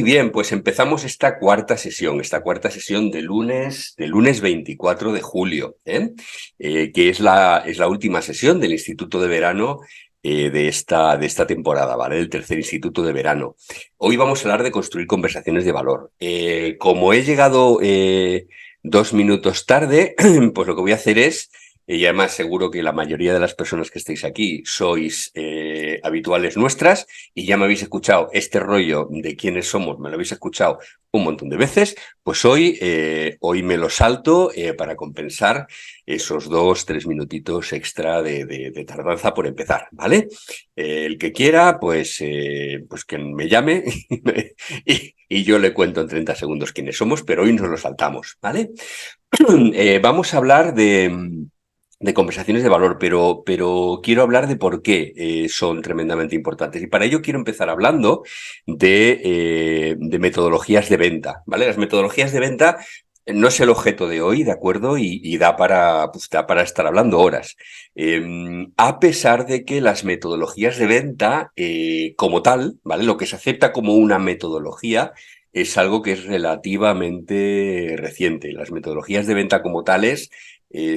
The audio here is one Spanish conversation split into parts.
bien, pues empezamos esta cuarta sesión de lunes 24 de julio, que es la última sesión del Instituto de Verano de esta temporada, ¿vale? El tercer Instituto de Verano. Hoy vamos a hablar de construir conversaciones de valor. Como he llegado 2 minutos tarde, pues lo que voy a hacer es, y además seguro que la mayoría de las personas que estáis aquí sois habituales nuestras, y ya me habéis escuchado este rollo de quiénes somos, me lo habéis escuchado un montón de veces, pues hoy me lo salto para compensar esos 2-3 minutitos extra de tardanza por empezar, ¿vale? El que quiera, pues que me llame y yo le cuento en 30 segundos quiénes somos, pero hoy nos lo saltamos, ¿vale? Vamos a hablar de conversaciones de valor, pero quiero hablar de por qué son tremendamente importantes. Y para ello quiero empezar hablando de metodologías de venta, ¿vale? Las metodologías de venta no es el objeto de hoy, ¿de acuerdo? Y da para estar hablando horas. A pesar de que las metodologías de venta, como tal, ¿vale? Lo que se acepta como una metodología es algo que es relativamente reciente. Las metodologías de venta como tales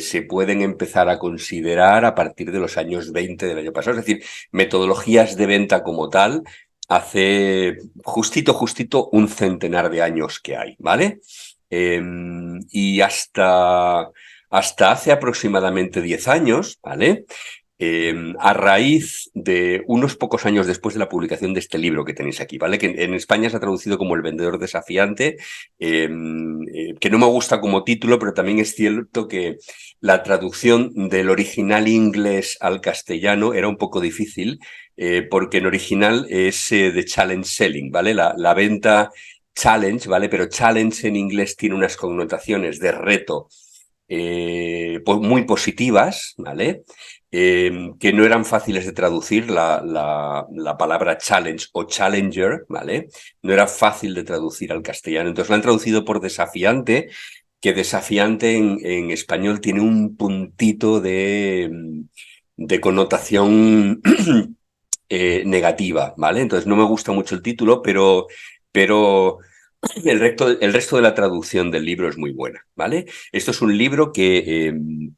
se pueden empezar a considerar a partir de los años 20 del año pasado. Es decir, metodologías de venta como tal hace justito un centenar de años que hay, ¿vale? Y hasta hace aproximadamente 10 años, ¿vale? A raíz de unos pocos años después de la publicación de este libro que tenéis aquí, ¿vale? Que en España se ha traducido como El vendedor desafiante, que no me gusta como título, pero también es cierto que la traducción del original inglés al castellano era un poco difícil, porque en original es de challenge selling, ¿vale? La venta challenge, ¿vale? Pero challenge en inglés tiene unas connotaciones de reto muy positivas, ¿vale? Que no eran fáciles de traducir, la palabra challenge o challenger, ¿vale? No era fácil de traducir al castellano. Entonces la han traducido por desafiante, que desafiante en español tiene un puntito de connotación negativa, ¿vale? Entonces no me gusta mucho el título, pero el resto de la traducción del libro es muy buena, ¿vale? Esto es un libro que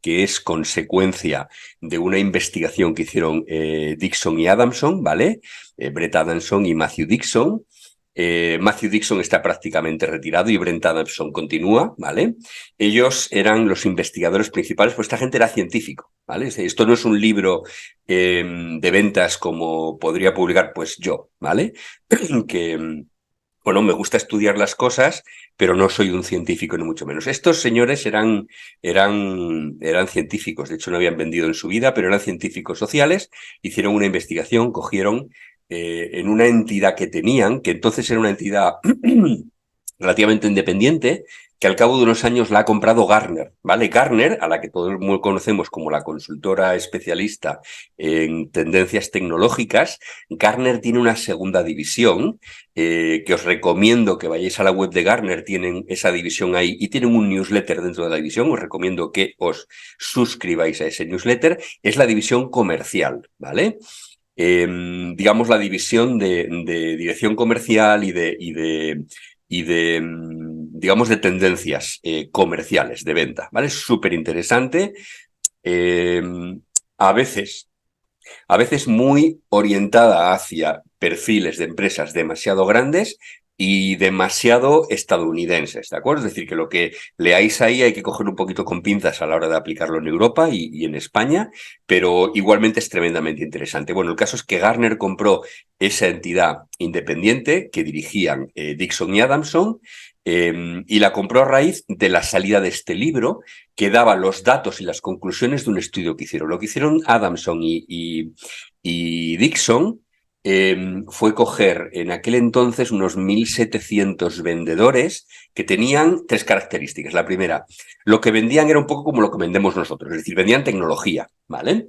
es consecuencia de una investigación que hicieron Dixon y Adamson, ¿vale? Brett Adamson y Matthew Dixon. Matthew Dixon está prácticamente retirado y Brett Adamson continúa, ¿vale? Ellos eran los investigadores principales, pues esta gente era científico, ¿vale? Esto no es un libro de ventas como podría publicar pues yo, ¿vale? que bueno, me gusta estudiar las cosas, pero no soy un científico ni mucho menos. Estos señores eran científicos, de hecho no habían vendido en su vida, pero eran científicos sociales, hicieron una investigación, cogieron en una entidad que tenían, que entonces era una entidad relativamente independiente, que al cabo de unos años la ha comprado Gartner, ¿vale? Gartner, a la que todos conocemos como la consultora especialista en tendencias tecnológicas, Gartner tiene una segunda división, que os recomiendo que vayáis a la web de Gartner, tienen esa división ahí y tienen un newsletter dentro de la división, os recomiendo que os suscribáis a ese newsletter, es la división comercial, ¿vale? Digamos la división de dirección comercial digamos, de tendencias comerciales de venta, ¿vale? Es súper interesante. Eh, a veces muy orientada hacia perfiles de empresas demasiado grandes y demasiado estadounidenses, ¿de acuerdo? Es decir, que lo que leáis ahí hay que coger un poquito con pinzas a la hora de aplicarlo en Europa y en España, pero igualmente es tremendamente interesante. Bueno, el caso es que Gartner compró esa entidad independiente que dirigían Dixon y Adamson, y la compró a raíz de la salida de este libro que daba los datos y las conclusiones de un estudio que hicieron. Lo que hicieron Adamson y Dixon fue coger en aquel entonces unos 1.700 vendedores que tenían tres características. La primera, lo que vendían era un poco como lo que vendemos nosotros, es decir, vendían tecnología, ¿vale?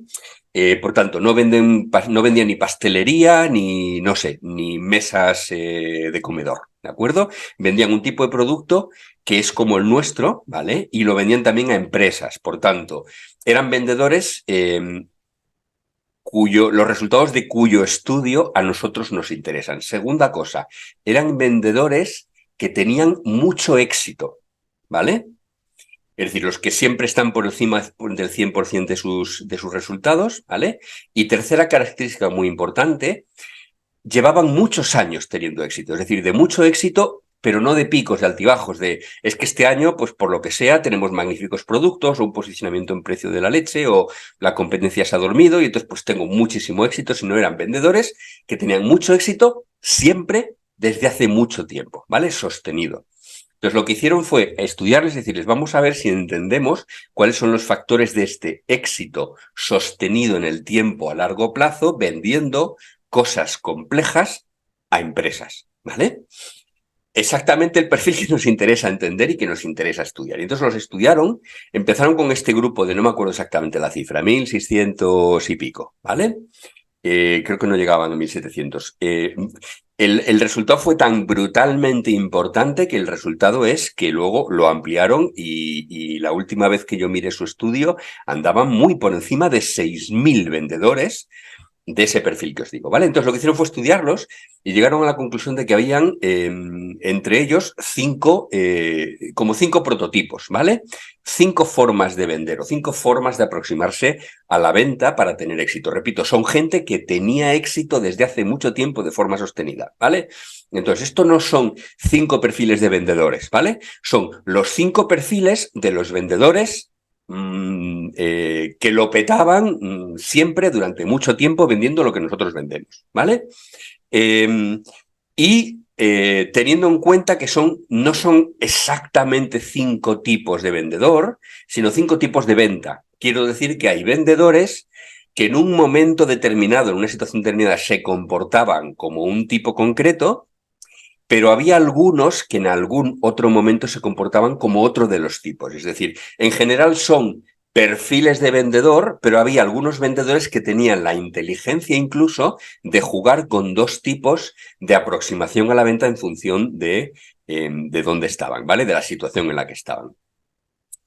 Por tanto, no vendían ni pastelería, ni, no sé, ni mesas de comedor, ¿de acuerdo? Vendían un tipo de producto que es como el nuestro, ¿vale? Y lo vendían también a empresas. Por tanto, eran vendedores los resultados de cuyo estudio a nosotros nos interesan. Segunda cosa, eran vendedores que tenían mucho éxito, ¿vale? Es decir, los que siempre están por encima del 100% de sus resultados, ¿vale? Y tercera característica muy importante, llevaban muchos años teniendo éxito, es decir, de mucho éxito, pero no de picos, de altibajos, es que este año, pues por lo que sea, tenemos magníficos productos o un posicionamiento en precio de la leche o la competencia se ha dormido y entonces pues tengo muchísimo éxito, sino eran vendedores que tenían mucho éxito siempre desde hace mucho tiempo, ¿vale? Sostenido. Entonces, lo que hicieron fue estudiarles, decirles, vamos a ver si entendemos cuáles son los factores de este éxito sostenido en el tiempo a largo plazo, vendiendo cosas complejas a empresas, ¿vale? Exactamente el perfil que nos interesa entender y que nos interesa estudiar. Y entonces los estudiaron, empezaron con este grupo de, no me acuerdo exactamente la cifra, 1.600 y pico, ¿vale? Creo que no llegaban a 1.700. El resultado fue tan brutalmente importante que el resultado es que luego lo ampliaron y la última vez que yo miré su estudio andaban muy por encima de 6.000 vendedores de ese perfil que os digo, ¿vale? Entonces lo que hicieron fue estudiarlos y llegaron a la conclusión de que habían entre ellos como cinco prototipos, ¿vale? 5 formas de vender o 5 formas de aproximarse a la venta para tener éxito. Repito, son gente que tenía éxito desde hace mucho tiempo de forma sostenida, ¿vale? Entonces, esto no son 5 perfiles de vendedores, ¿vale? Son los 5 perfiles de los vendedores que lo petaban siempre durante mucho tiempo vendiendo lo que nosotros vendemos, ¿vale? Teniendo en cuenta que no son exactamente 5 tipos de vendedor, sino 5 tipos de venta. Quiero decir que hay vendedores que en un momento determinado, en una situación determinada, se comportaban como un tipo concreto, pero había algunos que en algún otro momento se comportaban como otro de los tipos. Es decir, en general son perfiles de vendedor, pero había algunos vendedores que tenían la inteligencia incluso de jugar con 2 tipos de aproximación a la venta en función de dónde estaban, ¿vale? De la situación en la que estaban.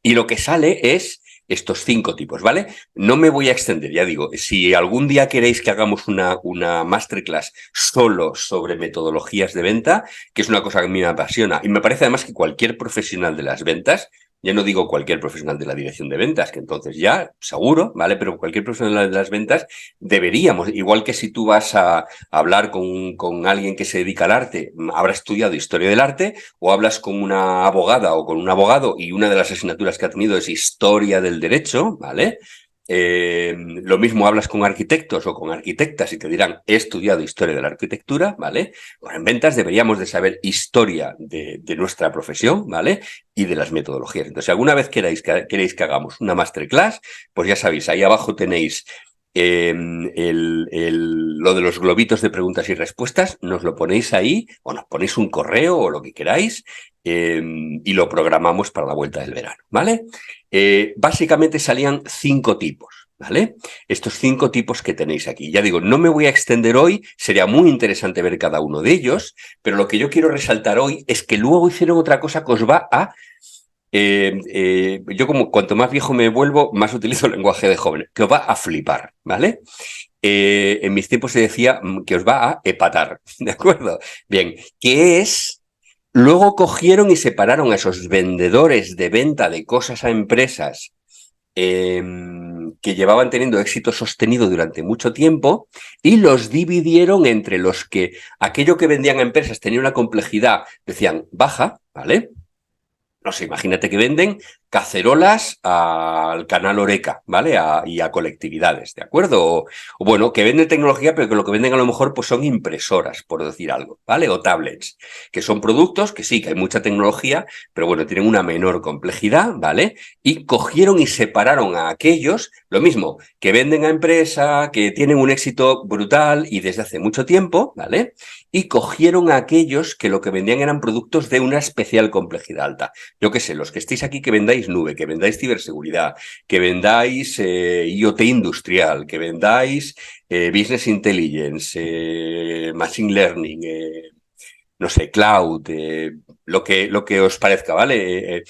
Y lo que sale es estos 5 tipos, ¿vale? No me voy a extender, ya digo, si algún día queréis que hagamos una masterclass solo sobre metodologías de venta, que es una cosa que a mí me apasiona, y me parece además que cualquier profesional de las ventas, ya no digo cualquier profesional de la dirección de ventas, que entonces ya, seguro, ¿vale? Pero cualquier profesional de las ventas deberíamos, igual que si tú vas a hablar con alguien que se dedica al arte, habrá estudiado historia del arte, o hablas con una abogada o con un abogado y una de las asignaturas que ha tenido es historia del derecho, ¿vale? Lo mismo hablas con arquitectos o con arquitectas y te dirán, he estudiado historia de la arquitectura, ¿vale? Bueno, en ventas deberíamos de saber historia de nuestra profesión, ¿vale? Y de las metodologías. Entonces, si alguna vez queréis que hagamos una masterclass, pues ya sabéis, ahí abajo tenéis lo de los globitos de preguntas y respuestas, nos lo ponéis ahí o nos ponéis un correo o lo que queráis y lo programamos para la vuelta del verano, ¿vale? Básicamente salían 5 tipos, ¿vale? Estos 5 tipos que tenéis aquí. Ya digo, no me voy a extender hoy, sería muy interesante ver cada uno de ellos, pero lo que yo quiero resaltar hoy es que luego hicieron otra cosa que os va a... yo como cuanto más viejo me vuelvo, más utilizo el lenguaje de jóvenes, que os va a flipar, ¿vale? En mis tiempos se decía que os va a epatar, ¿de acuerdo? Bien, ¿qué es? Luego cogieron y separaron a esos vendedores de venta de cosas a empresas que llevaban teniendo éxito sostenido durante mucho tiempo y los dividieron entre los que aquello que vendían a empresas tenía una complejidad, decían baja, ¿vale? No sé, imagínate que venden cacerolas al canal Oreca, ¿vale? Y a colectividades, ¿de acuerdo? O bueno, que venden tecnología, pero que lo que venden a lo mejor pues son impresoras, por decir algo, ¿vale? O tablets, que son productos que sí, que hay mucha tecnología, pero bueno, tienen una menor complejidad, ¿vale? Y cogieron y separaron a aquellos, lo mismo, que venden a empresa, que tienen un éxito brutal y desde hace mucho tiempo, ¿vale? Y cogieron a aquellos que lo que vendían eran productos de una especial complejidad alta. Yo qué sé, los que estéis aquí que vendáis nube, que vendáis ciberseguridad, que vendáis IoT industrial, que vendáis business intelligence, machine learning, no sé, cloud, lo que os parezca, ¿vale?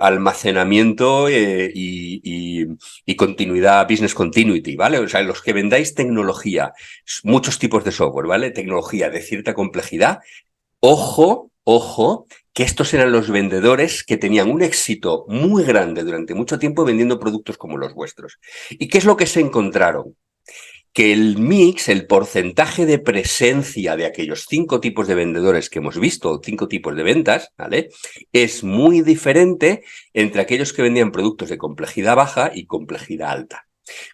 Almacenamiento y continuidad, business continuity, ¿vale? O sea, los que vendáis tecnología, muchos tipos de software, ¿vale? Tecnología de cierta complejidad. Ojo, ojo, que estos eran los vendedores que tenían un éxito muy grande durante mucho tiempo vendiendo productos como los vuestros. ¿Y qué es lo que se encontraron? Que el mix, el porcentaje de presencia de aquellos 5 tipos de vendedores que hemos visto, 5 tipos de ventas, ¿vale? Es muy diferente entre aquellos que vendían productos de complejidad baja y complejidad alta.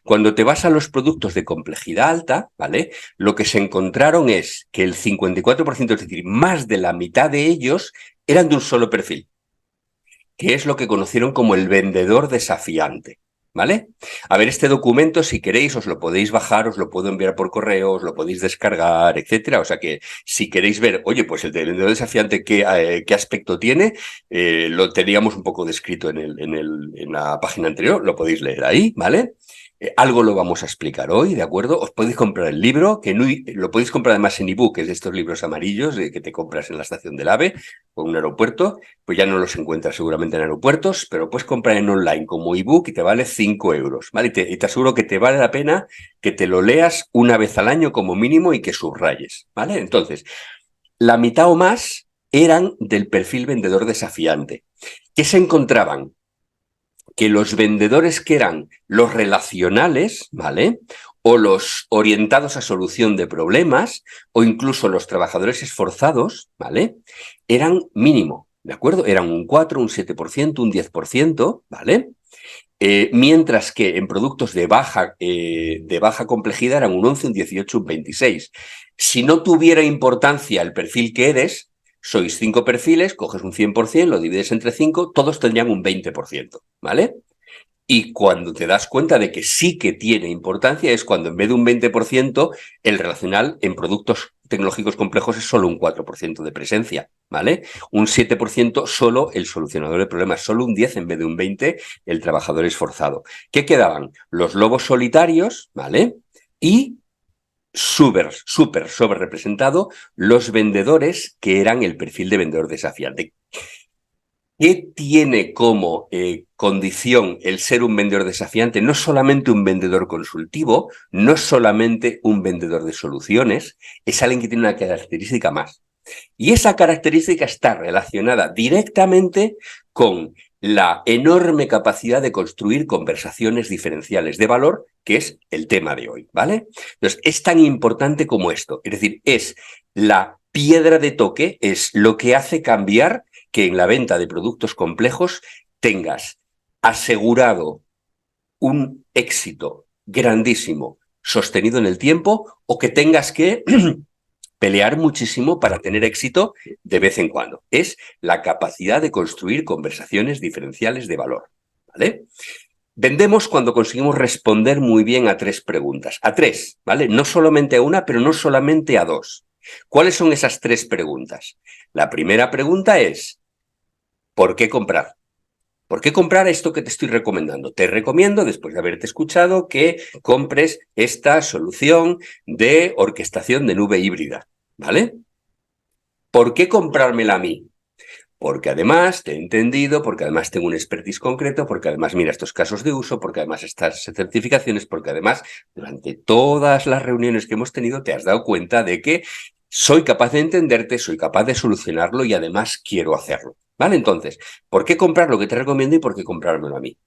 Cuando te vas a los productos de complejidad alta, ¿vale? Lo que se encontraron es que el 54%, es decir, más de la mitad de ellos, eran de un solo perfil, que es lo que conocieron como el vendedor desafiante. ¿Vale? A ver, este documento, si queréis, os lo podéis bajar, os lo puedo enviar por correo, os lo podéis descargar, etcétera. O sea que si queréis ver, oye, pues el vendedor desafiante, ¿qué aspecto tiene? Lo teníamos un poco descrito en la página anterior, lo podéis leer ahí, ¿vale? Algo lo vamos a explicar hoy, ¿de acuerdo? Os podéis comprar el libro, que no, lo podéis comprar además en ebook, es de estos libros amarillos que te compras en la estación del AVE o en un aeropuerto, pues ya no los encuentras seguramente en aeropuertos, pero puedes comprar en online como ebook y te vale 5 euros, ¿vale? Y te aseguro que te vale la pena que te lo leas una vez al año como mínimo y que subrayes, ¿vale? Entonces, la mitad o más eran del perfil vendedor desafiante. ¿Qué se encontraban? Que los vendedores que eran los relacionales, ¿vale? O los orientados a solución de problemas, o incluso los trabajadores esforzados, ¿vale? Eran mínimo, ¿de acuerdo? Eran un 4, un 7%, un 10%, ¿vale? Mientras que en productos de baja complejidad eran un 11, un 18, un 26. Si no tuviera importancia el perfil que eres, sois 5 perfiles, coges un 100%, lo divides entre 5, todos tendrían un 20%, ¿vale? Y cuando te das cuenta de que sí que tiene importancia es cuando en vez de un 20%, el relacional en productos tecnológicos complejos es solo un 4% de presencia, ¿vale? Un 7% solo el solucionador de problemas, solo un 10 en vez de un 20 el trabajador esforzado. ¿Qué quedaban? Los lobos solitarios, ¿vale? Y súper sobre representado los vendedores que eran el perfil de vendedor desafiante. ¿Qué tiene como condición el ser un vendedor desafiante? No solamente un vendedor consultivo, no solamente un vendedor de soluciones, es alguien que tiene una característica más. Y esa característica está relacionada directamente con la enorme capacidad de construir conversaciones diferenciales de valor, que es el tema de hoy, ¿vale? Entonces, es tan importante como esto, es decir, es la piedra de toque, es lo que hace cambiar que en la venta de productos complejos tengas asegurado un éxito grandísimo sostenido en el tiempo o que tengas que pelear muchísimo para tener éxito de vez en cuando. Es la capacidad de construir conversaciones diferenciales de valor, ¿vale? Vendemos cuando conseguimos responder muy bien a 3 preguntas. A 3, ¿vale? No solamente a una, pero no solamente a 2. ¿Cuáles son esas 3 preguntas? La primera pregunta es, ¿por qué comprar? ¿Por qué comprar esto que te estoy recomendando? Te recomiendo, después de haberte escuchado, que compres esta solución de orquestación de nube híbrida, ¿vale? ¿Por qué comprármela a mí? Porque además te he entendido, porque además tengo un expertise concreto, porque además mira estos casos de uso, porque además estas certificaciones, porque además durante todas las reuniones que hemos tenido te has dado cuenta de que soy capaz de entenderte, soy capaz de solucionarlo y además quiero hacerlo. ¿Vale? Entonces, ¿por qué comprar lo que te recomiendo y por qué comprármelo a mí?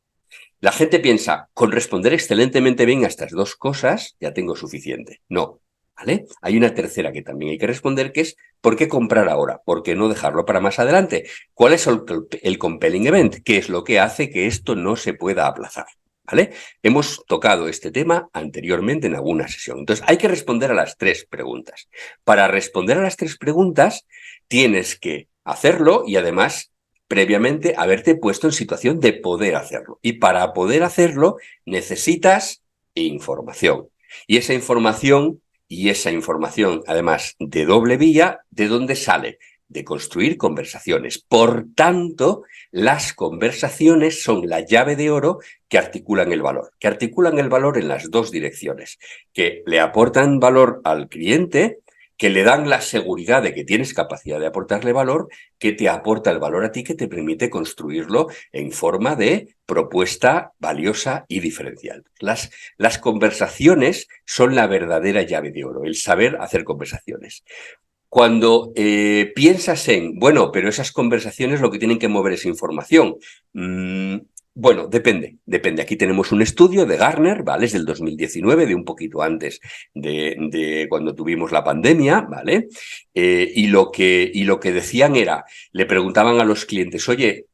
La gente piensa, con responder excelentemente bien a estas 2 cosas ya tengo suficiente. No, ¿vale? Hay una tercera que también hay que responder, que es ¿por qué comprar ahora? ¿Por qué no dejarlo para más adelante? ¿Cuál es el compelling event? ¿Qué es lo que hace que esto no se pueda aplazar? ¿Vale? Hemos tocado este tema anteriormente en alguna sesión. Entonces, hay que responder a las 3 preguntas. Para responder a las 3 preguntas, tienes que hacerlo y además previamente haberte puesto en situación de poder hacerlo. Y para poder hacerlo necesitas información. Y esa información, además de doble vía, ¿de dónde sale? De construir conversaciones. Por tanto, las conversaciones son la llave de oro que articulan el valor. Que articulan el valor en las 2 direcciones. Que le aportan valor al cliente, que le dan la seguridad de que tienes capacidad de aportarle valor, que te aporta el valor a ti, que te permite construirlo en forma de propuesta valiosa y diferencial. Las conversaciones son la verdadera llave de oro, el saber hacer conversaciones. Cuando piensas en, bueno, pero esas conversaciones lo que tienen que mover es información. Bueno, depende. Aquí tenemos un estudio de Gartner, ¿vale? Es del 2019, de un poquito antes de cuando tuvimos la pandemia, ¿vale? Y lo que decían era, le preguntaban a los clientes, oye,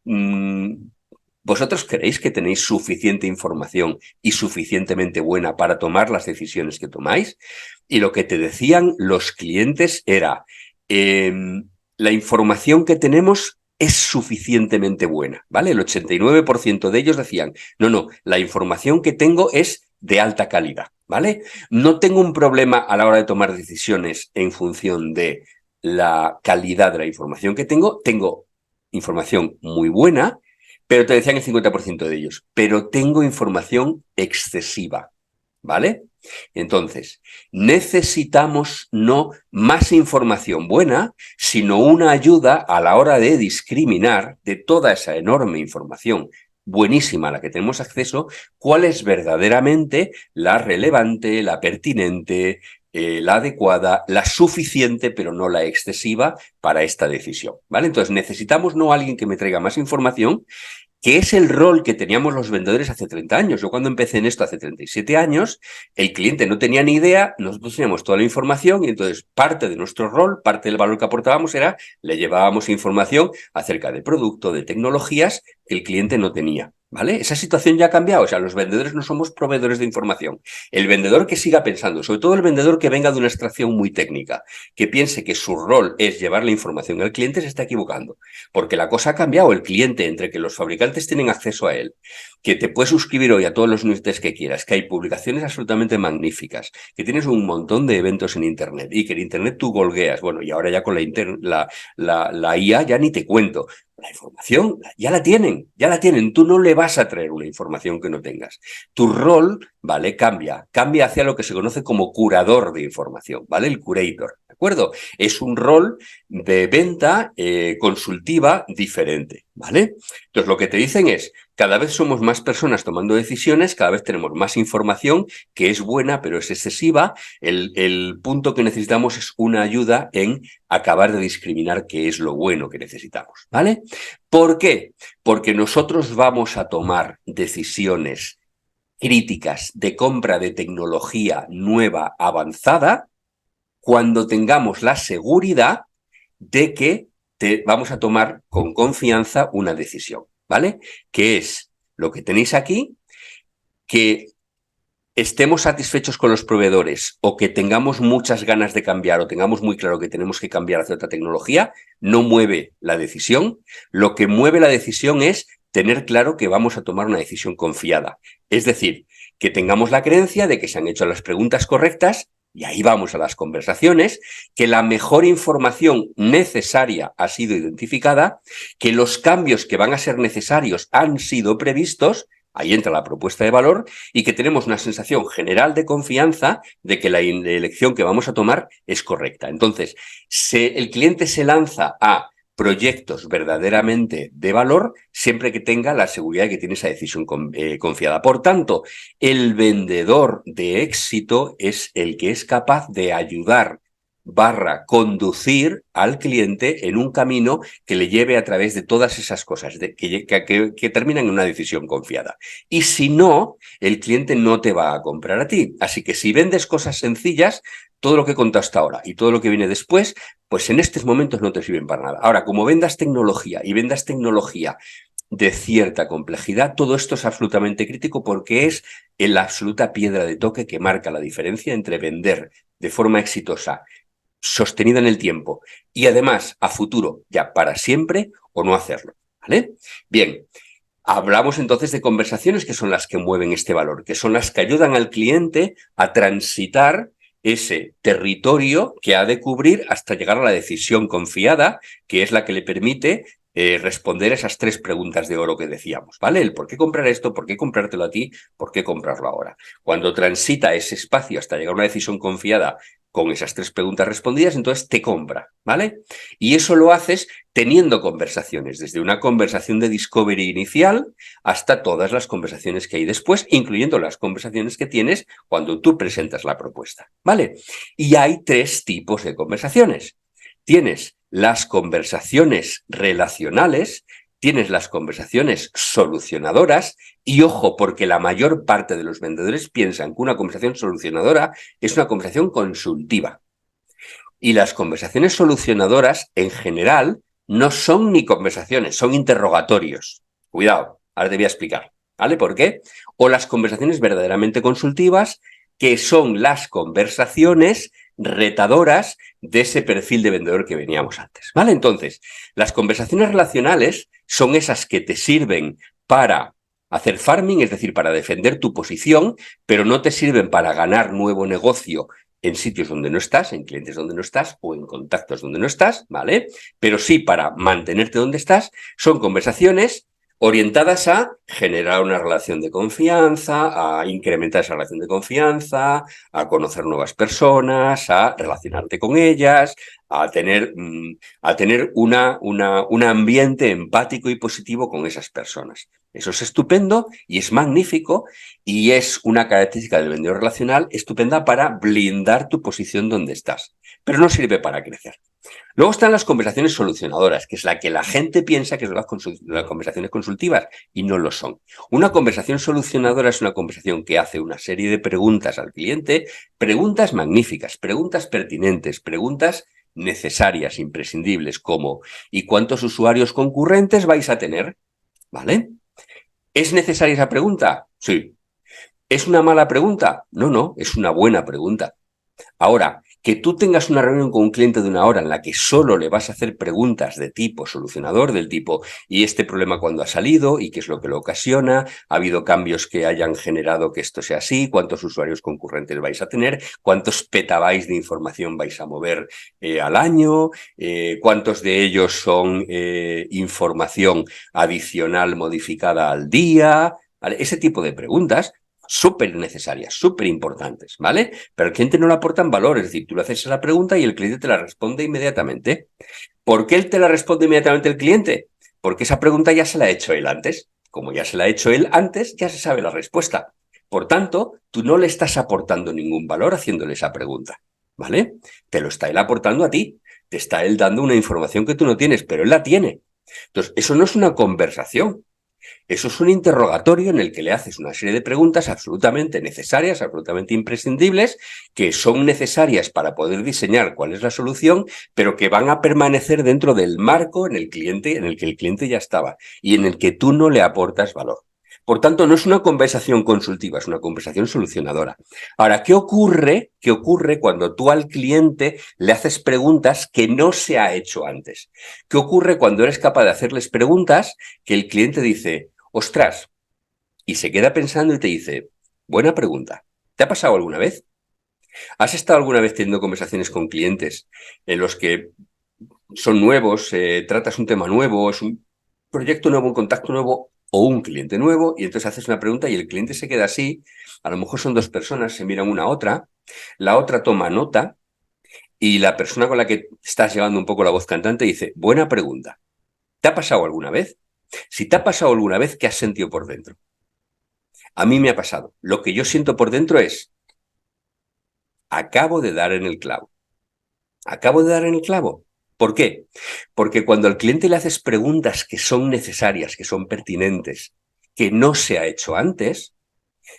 ¿vosotros creéis que tenéis suficiente información y suficientemente buena para tomar las decisiones que tomáis? Y lo que te decían los clientes era, la información que tenemos es suficientemente buena, ¿vale? El 89% de ellos decían, no, la información que tengo es de alta calidad, ¿vale? No tengo un problema a la hora de tomar decisiones en función de la calidad de la información que tengo información muy buena, pero te decían el 50% de ellos, pero tengo información excesiva, ¿vale? Entonces, necesitamos no más información buena, sino una ayuda a la hora de discriminar de toda esa enorme información buenísima a la que tenemos acceso, cuál es verdaderamente la relevante, la pertinente, la adecuada, la suficiente, pero no la excesiva para esta decisión, ¿vale? Entonces, necesitamos no alguien que me traiga más información, que es el rol que teníamos los vendedores hace 30 años. Yo cuando empecé en esto hace 37 años, el cliente no tenía ni idea, nosotros teníamos toda la información y entonces parte de nuestro rol, parte del valor que aportábamos era, le llevábamos información acerca de producto, de tecnologías que el cliente no tenía. ¿Vale? Esa situación ya ha cambiado, o sea, los vendedores no somos proveedores de información. El vendedor que siga pensando, sobre todo el vendedor que venga de una extracción muy técnica, que piense que su rol es llevar la información al cliente, se está equivocando, porque la cosa ha cambiado. El cliente, entre que los fabricantes tienen acceso a él, que te puedes suscribir hoy a todos los newsletters que quieras, que hay publicaciones absolutamente magníficas, que tienes un montón de eventos en Internet y que en Internet tú golgueas, bueno, y ahora ya con la IA ya ni te cuento. La información ya la tienen. Tú no le vas a traer una información que no tengas. Tu rol, ¿vale? Cambia hacia lo que se conoce como curador de información, ¿vale? El curator, ¿de acuerdo? Es un rol de venta consultiva diferente, ¿vale? Entonces, lo que te dicen es, cada vez somos más personas tomando decisiones, cada vez tenemos más información que es buena, pero es excesiva. El punto que necesitamos es una ayuda en acabar de discriminar qué es lo bueno que necesitamos, ¿vale? ¿Por qué? Porque nosotros vamos a tomar decisiones críticas de compra de tecnología nueva, avanzada, cuando tengamos la seguridad de que vamos a tomar con confianza una decisión, ¿vale? Que es lo que tenéis aquí, que estemos satisfechos con los proveedores o que tengamos muchas ganas de cambiar o tengamos muy claro que tenemos que cambiar hacia otra tecnología, no mueve la decisión. Lo que mueve la decisión es tener claro que vamos a tomar una decisión confiada. Es decir, que tengamos la creencia de que se han hecho las preguntas correctas, y ahí vamos a las conversaciones, que la mejor información necesaria ha sido identificada, que los cambios que van a ser necesarios han sido previstos. Ahí entra la propuesta de valor y que tenemos una sensación general de confianza de que la elección que vamos a tomar es correcta. Entonces, el cliente se lanza a proyectos verdaderamente de valor siempre que tenga la seguridad de que tiene esa decisión confiada. Por tanto, el vendedor de éxito es el que es capaz de ayudar conducir al cliente en un camino que le lleve a través de todas esas cosas que terminan en una decisión confiada. Y si no, el cliente no te va a comprar a ti. Así que si vendes cosas sencillas, todo lo que he contado hasta ahora y todo lo que viene después, pues en estos momentos no te sirven para nada. Ahora, como vendas tecnología y vendas tecnología de cierta complejidad, todo esto es absolutamente crítico porque es la absoluta piedra de toque que marca la diferencia entre vender de forma exitosa, sostenida en el tiempo y además a futuro, ya para siempre, o no hacerlo, ¿vale? Bien, hablamos entonces de conversaciones que son las que mueven este valor, que son las que ayudan al cliente a transitar ese territorio que ha de cubrir hasta llegar a la decisión confiada, que es la que le permite responder esas 3 preguntas de oro que decíamos, ¿vale? El por qué comprar esto, por qué comprártelo a ti, por qué comprarlo ahora. Cuando transita ese espacio hasta llegar a una decisión confiada con esas 3 preguntas respondidas, entonces te compra, ¿vale? Y eso lo haces teniendo conversaciones, desde una conversación de discovery inicial hasta todas las conversaciones que hay después, incluyendo las conversaciones que tienes cuando tú presentas la propuesta, ¿vale? Y hay 3 tipos de conversaciones. Tienes las conversaciones relacionales, tienes las conversaciones solucionadoras y ojo, porque la mayor parte de los vendedores piensan que una conversación solucionadora es una conversación consultiva. Y las conversaciones solucionadoras, en general, no son ni conversaciones, son interrogatorios. Cuidado, ahora te voy a explicar, ¿vale? ¿Por qué? O las conversaciones verdaderamente consultivas, que son las conversaciones retadoras de ese perfil de vendedor que veníamos antes, ¿vale? Entonces, las conversaciones relacionales son esas que te sirven para hacer farming, es decir, para defender tu posición, pero no te sirven para ganar nuevo negocio en sitios donde no estás, en clientes donde no estás o en contactos donde no estás, ¿vale? Pero sí para mantenerte donde estás, son conversaciones orientadas a generar una relación de confianza, a incrementar esa relación de confianza, a conocer nuevas personas, a relacionarte con ellas, a tener un ambiente empático y positivo con esas personas. Eso es estupendo y es magnífico y es una característica del vendedor relacional estupenda para blindar tu posición donde estás, pero no sirve para crecer. Luego están las conversaciones solucionadoras, que es la que la gente piensa que son las conversaciones consultivas y no lo son. Una conversación solucionadora es una conversación que hace una serie de preguntas al cliente, preguntas magníficas, preguntas pertinentes, preguntas necesarias, imprescindibles, como ¿y cuántos usuarios concurrentes vais a tener? ¿Vale? ¿Es necesaria esa pregunta? Sí. ¿Es una mala pregunta? No, no, es una buena pregunta. Ahora, que tú tengas una reunión con un cliente de 1 hora en la que solo le vas a hacer preguntas de tipo solucionador, del tipo, ¿y este problema cuándo ha salido? ¿Y qué es lo que lo ocasiona? ¿Ha habido cambios que hayan generado que esto sea así? ¿Cuántos usuarios concurrentes vais a tener? ¿Cuántos petabytes de información vais a mover al año? ¿Cuántos de ellos son información adicional modificada al día? ¿Vale? Ese tipo de preguntas súper necesarias, súper importantes, ¿vale? Pero al cliente no le aportan valor, es decir, tú le haces esa pregunta y el cliente te la responde inmediatamente. ¿Por qué él te la responde inmediatamente el cliente? Porque esa pregunta ya se la ha hecho él antes. Como ya se la ha hecho él antes, ya se sabe la respuesta. Por tanto, tú no le estás aportando ningún valor haciéndole esa pregunta, ¿vale? Te lo está él aportando a ti. Te está él dando una información que tú no tienes, pero él la tiene. Entonces, eso no es una conversación. Eso es un interrogatorio en el que le haces una serie de preguntas absolutamente necesarias, absolutamente imprescindibles, que son necesarias para poder diseñar cuál es la solución, pero que van a permanecer dentro del marco en el que el cliente ya estaba y en el que tú no le aportas valor. Por tanto, no es una conversación consultiva, es una conversación solucionadora. Ahora, ¿qué ocurre? ¿Qué ocurre cuando tú al cliente le haces preguntas que no se ha hecho antes? ¿Qué ocurre cuando eres capaz de hacerles preguntas que el cliente dice, ostras, y se queda pensando y te dice, buena pregunta, ¿te ha pasado alguna vez? ¿Has estado alguna vez teniendo conversaciones con clientes en los que son nuevos, tratas un tema nuevo, es un proyecto nuevo, un contacto nuevo o un cliente nuevo y entonces haces una pregunta y el cliente se queda así, a lo mejor son 2 personas, se miran una a otra, la otra toma nota y la persona con la que estás llevando un poco la voz cantante dice, buena pregunta, ¿te ha pasado alguna vez? Si te ha pasado alguna vez, ¿qué has sentido por dentro? A mí me ha pasado. Lo que yo siento por dentro es, acabo de dar en el clavo. Acabo de dar en el clavo. ¿Por qué? Porque cuando al cliente le haces preguntas que son necesarias, que son pertinentes, que no se ha hecho antes,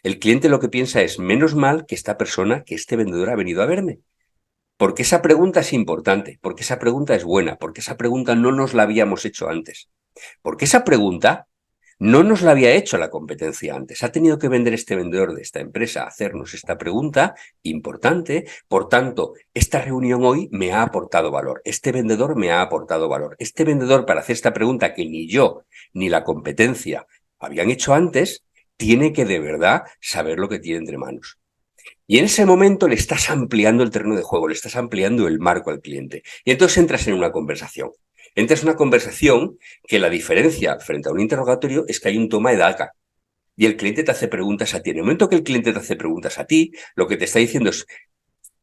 el cliente lo que piensa es, menos mal que esta persona, que este vendedor ha venido a verme. Porque esa pregunta es importante, porque esa pregunta es buena, porque esa pregunta no nos la habíamos hecho antes. Porque esa pregunta no nos la había hecho la competencia antes. Ha tenido que vender este vendedor de esta empresa, hacernos esta pregunta importante. Por tanto, esta reunión hoy me ha aportado valor. Este vendedor me ha aportado valor. Este vendedor, para hacer esta pregunta que ni yo ni la competencia habían hecho antes, tiene que de verdad saber lo que tiene entre manos. Y en ese momento le estás ampliando el terreno de juego, le estás ampliando el marco al cliente. Y entonces entras en una conversación. Entras en una conversación que la diferencia frente a un interrogatorio es que hay un toma de daca. Y el cliente te hace preguntas a ti. En el momento que el cliente te hace preguntas a ti, lo que te está diciendo es,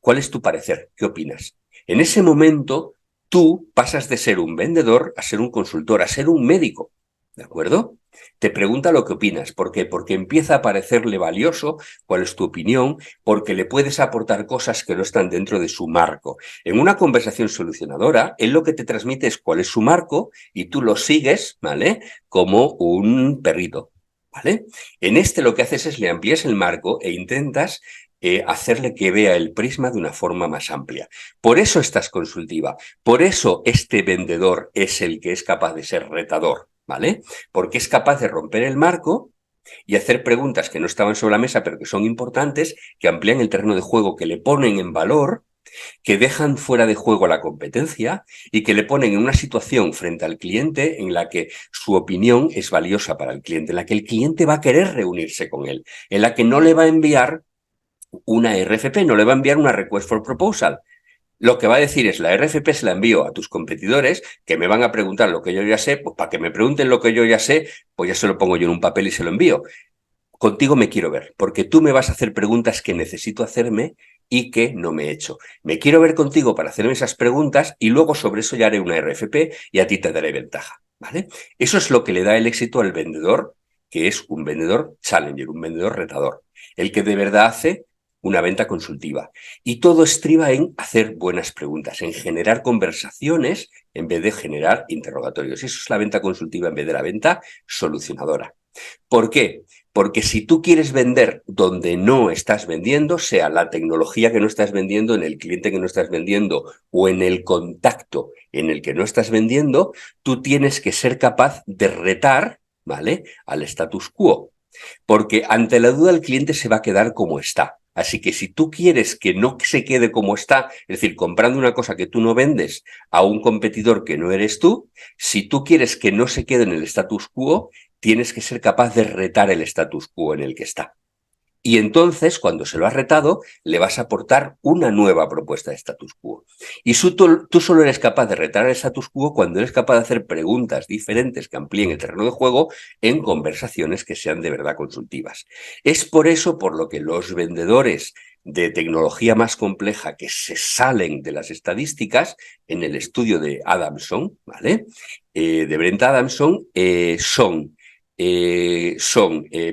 ¿Cuál es tu parecer? ¿Qué opinas? En ese momento, tú pasas de ser un vendedor a ser un consultor, a ser un médico, ¿de acuerdo? Te pregunta lo que opinas. ¿Por qué? Porque empieza a parecerle valioso cuál es tu opinión, porque le puedes aportar cosas que no están dentro de su marco. En una conversación solucionadora, él lo que te transmite es cuál es su marco y tú lo sigues, ¿vale? Como un perrito, ¿vale? En este lo que haces es le amplías el marco e intentas hacerle que vea el prisma de una forma más amplia. Por eso estás consultiva, por eso este vendedor es el que es capaz de ser retador, ¿vale? Porque es capaz de romper el marco y hacer preguntas que no estaban sobre la mesa, pero que son importantes, que amplían el terreno de juego, que le ponen en valor, que dejan fuera de juego la competencia y que le ponen en una situación frente al cliente en la que su opinión es valiosa para el cliente, en la que el cliente va a querer reunirse con él, en la que no le va a enviar una RFP, no le va a enviar una Request for Proposal. Lo que va a decir es, la RFP se la envío a tus competidores que me van a preguntar lo que yo ya sé, pues para que me pregunten lo que yo ya sé, pues ya se lo pongo yo en un papel y se lo envío. Contigo me quiero ver, porque tú me vas a hacer preguntas que necesito hacerme y que no me he hecho. Me quiero ver contigo para hacerme esas preguntas y luego sobre eso ya haré una RFP y a ti te daré ventaja, ¿vale? Eso es lo que le da el éxito al vendedor, que es un vendedor challenger, un vendedor retador, el que de verdad hace una venta consultiva. Y todo estriba en hacer buenas preguntas, en generar conversaciones en vez de generar interrogatorios. Eso es la venta consultiva en vez de la venta solucionadora. ¿Por qué? Porque si tú quieres vender donde no estás vendiendo, sea la tecnología que no estás vendiendo, en el cliente que no estás vendiendo o en el contacto en el que no estás vendiendo, tú tienes que ser capaz de retar, ¿vale?, al status quo. Porque ante la duda el cliente se va a quedar como está. Así que si tú quieres que no se quede como está, es decir, comprando una cosa que tú no vendes a un competidor que no eres tú, si tú quieres que no se quede en el status quo, tienes que ser capaz de retar el status quo en el que está. Y entonces, cuando se lo has retado, le vas a aportar una nueva propuesta de status quo. Y tú solo eres capaz de retar el status quo cuando eres capaz de hacer preguntas diferentes que amplíen el terreno de juego en conversaciones que sean de verdad consultivas. Es por eso por lo que los vendedores de tecnología más compleja que se salen de las estadísticas en el estudio de Adamson, ¿vale? De Brent Adamson, son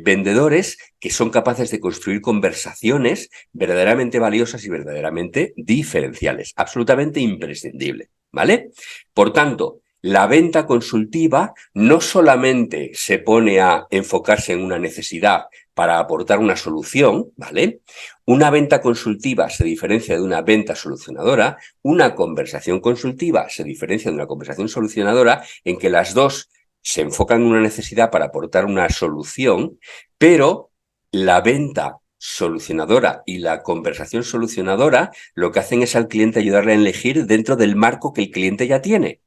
vendedores que son capaces de construir conversaciones verdaderamente valiosas y verdaderamente diferenciales, absolutamente imprescindible, ¿vale? Por tanto, la venta consultiva no solamente se pone a enfocarse en una necesidad para aportar una solución, ¿vale? Una venta consultiva se diferencia de una venta solucionadora, una conversación consultiva se diferencia de una conversación solucionadora en que las dos se enfocan en una necesidad para aportar una solución, pero la venta solucionadora y la conversación solucionadora lo que hacen es al cliente ayudarle a elegir dentro del marco que el cliente ya tiene.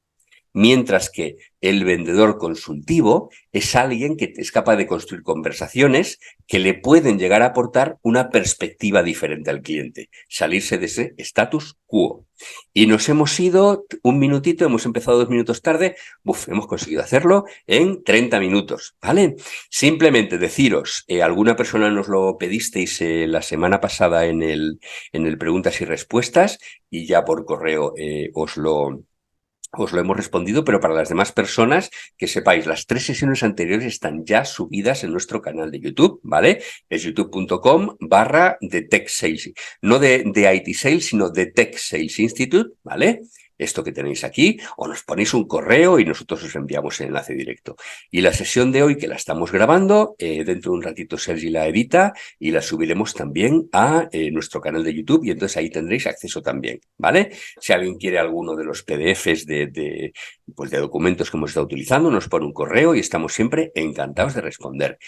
Mientras que el vendedor consultivo es alguien que es capaz de construir conversaciones que le pueden llegar a aportar una perspectiva diferente al cliente, salirse de ese status quo. Y nos hemos ido un minutito, hemos empezado 2 minutos tarde, hemos conseguido hacerlo en 30 minutos, ¿vale? Simplemente deciros, alguna persona nos lo pedisteis la semana pasada en el preguntas y respuestas y ya por correo os lo hemos respondido, pero para las demás personas, que sepáis, las 3 sesiones anteriores están ya subidas en nuestro canal de YouTube, ¿vale? Es youtube.com/The Tech Sales. No de IT Sales, sino de Tech Sales Institute, ¿vale? Esto que tenéis aquí, o nos ponéis un correo y nosotros os enviamos el enlace directo. Y la sesión de hoy, que la estamos grabando, dentro de un ratito Sergi la edita y la subiremos también a nuestro canal de YouTube y entonces ahí tendréis acceso también, ¿vale? Si alguien quiere alguno de los PDFs de documentos que hemos estado utilizando, nos pone un correo y estamos siempre encantados de responder.